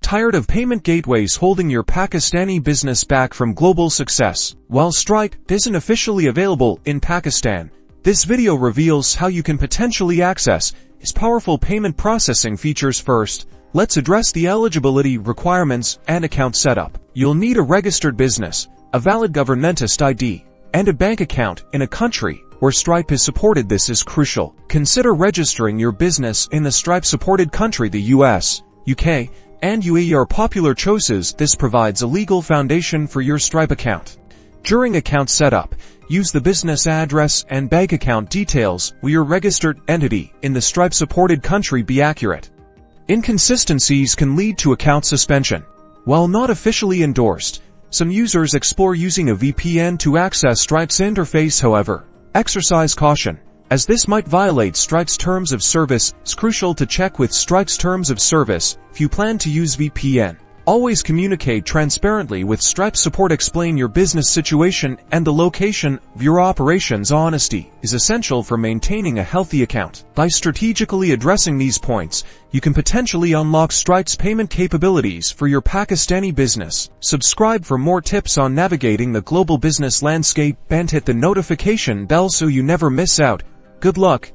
Tired of payment gateways holding your Pakistani business back from global success? While Stripe isn't officially available in Pakistan, this video reveals how you can potentially access its powerful payment processing features. First, let's address the eligibility requirements and account setup. You'll need a registered business, a valid government ID, and a bank account in a country where Stripe is supported. This is crucial. Consider registering your business in the Stripe-supported country. The US, UK, and UAE are popular choices. This provides a legal foundation for your Stripe account. During account setup, use the business address and bank account details with your registered entity in the Stripe-supported country. Be accurate. Inconsistencies can lead to account suspension. While not officially endorsed, some users explore using a VPN to access Stripe's interface. However, exercise caution, as this might violate Stripe's terms of service. It's crucial to check with Stripe's terms of service if you plan to use VPN. Always communicate transparently with Stripe support. Explain your business situation and the location of your operations. Honesty is essential for maintaining a healthy account. By strategically addressing these points, you can potentially unlock Stripe's payment capabilities for your Pakistani business. Subscribe for more tips on navigating the global business landscape and hit the notification bell so you never miss out. Good luck.